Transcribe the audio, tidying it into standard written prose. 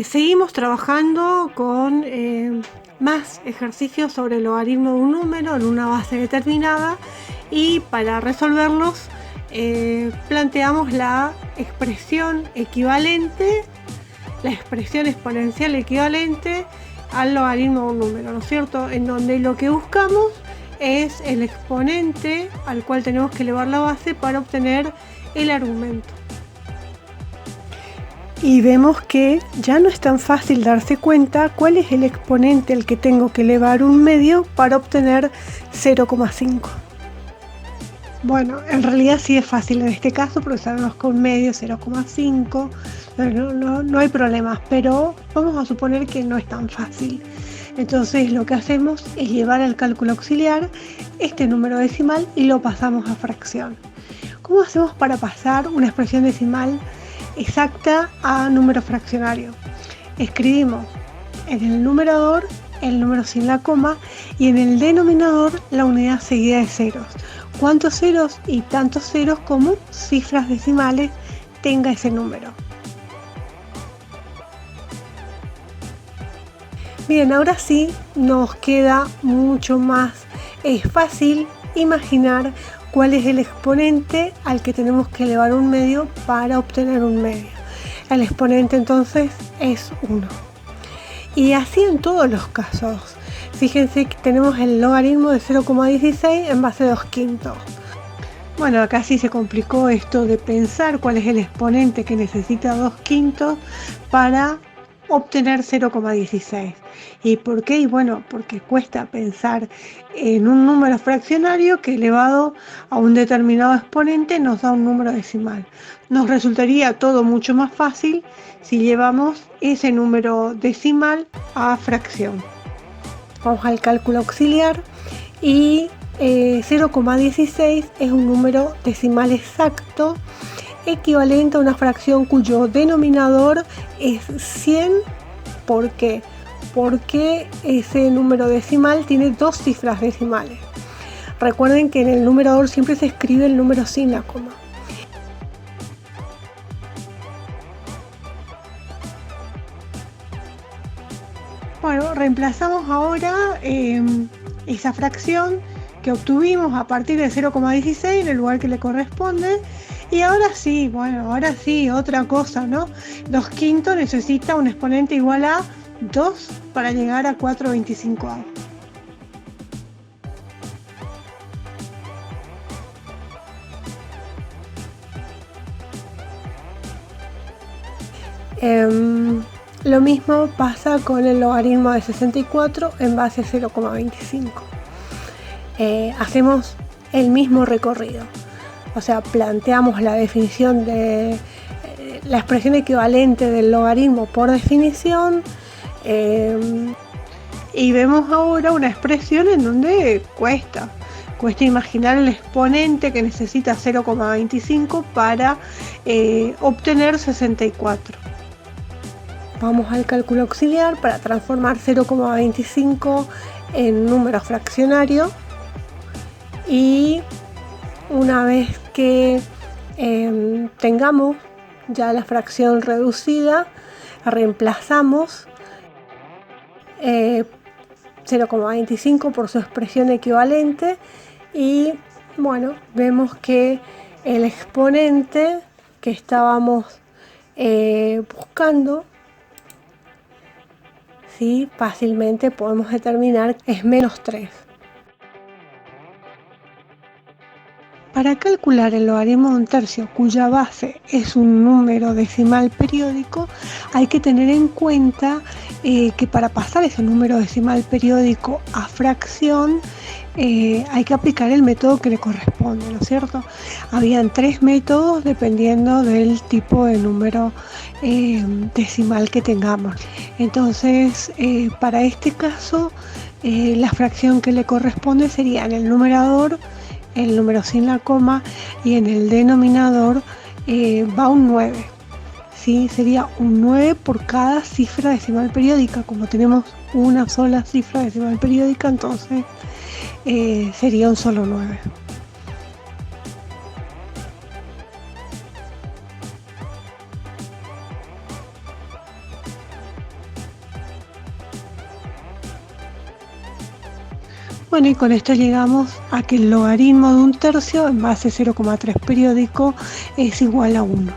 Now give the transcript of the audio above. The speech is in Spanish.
Seguimos trabajando con más ejercicios sobre el logaritmo de un número en una base determinada, y para resolverlos planteamos la expresión equivalente, la expresión exponencial equivalente al logaritmo de un número, ¿no es cierto? En donde lo que buscamos es el exponente al cual tenemos que elevar la base para obtener el argumento. Y vemos que ya no es tan fácil darse cuenta cuál es el exponente al que tengo que elevar un medio para obtener 0,5. Bueno, en realidad sí es fácil en este caso porque sabemos que un medio es 0,5, no hay problemas, pero vamos a suponer que no es tan fácil. Entonces lo que hacemos es llevar al cálculo auxiliar este número decimal y lo pasamos a fracción. ¿Cómo hacemos para pasar una expresión decimal exacta a número fraccionario? Escribimos en el numerador el número sin la coma y en el denominador la unidad seguida de ceros. Cuántos ceros y tantos ceros como cifras decimales tenga ese número. Bien, ahora sí nos queda mucho más fácil imaginar cuál es el exponente al que tenemos que elevar un medio para obtener un medio. El exponente entonces es 1. Y así en todos los casos. Fíjense que tenemos el logaritmo de 0,16 en base de 2/5. Bueno, acá sí se complicó esto de pensar cuál es el exponente que necesita 2/5 para obtener 0,16. ¿Y por qué? Y bueno, porque cuesta pensar en un número fraccionario que elevado a un determinado exponente nos da un número decimal. Nos resultaría todo mucho más fácil si llevamos ese número decimal a fracción. Vamos al cálculo auxiliar y 0,16 es un número decimal exacto equivalente a una fracción cuyo denominador es 100. ¿Por qué? Porque ese número decimal tiene dos cifras decimales. Recuerden que en el numerador siempre se escribe el número sin la coma. Bueno, reemplazamos ahora esa fracción que obtuvimos a partir de 0,16 en el lugar que le corresponde. Y ahora sí, otra cosa, ¿no? 2/5 necesita un exponente igual a 2 para llegar a 4/25. Lo mismo pasa con el logaritmo de 64 en base a 0,25. Hacemos el mismo recorrido. O sea, planteamos la definición de la expresión equivalente del logaritmo por definición, y vemos ahora una expresión en donde cuesta imaginar el exponente que necesita 0,25 para obtener 64. Vamos al cálculo auxiliar para transformar 0,25 en número fraccionario, y una vez que tengamos ya la fracción reducida, reemplazamos 0,25 por su expresión equivalente y bueno, vemos que el exponente que estábamos buscando, ¿sí? Fácilmente podemos determinar que es -3. Para calcular el logaritmo de un tercio cuya base es un número decimal periódico, hay que tener en cuenta que para pasar ese número decimal periódico a fracción hay que aplicar el método que le corresponde, ¿no es cierto? Habían 3 métodos dependiendo del tipo de número decimal que tengamos. Entonces, para este caso, la fracción que le corresponde sería en el numerador el número sin la coma y en el denominador va un 9. ¿Sí? Sería un 9 por cada cifra decimal periódica. Como tenemos una sola cifra decimal periódica, entonces sería un solo 9. Bueno, y con esto llegamos a que el logaritmo de un tercio en base 0,3 periódico es igual a 1.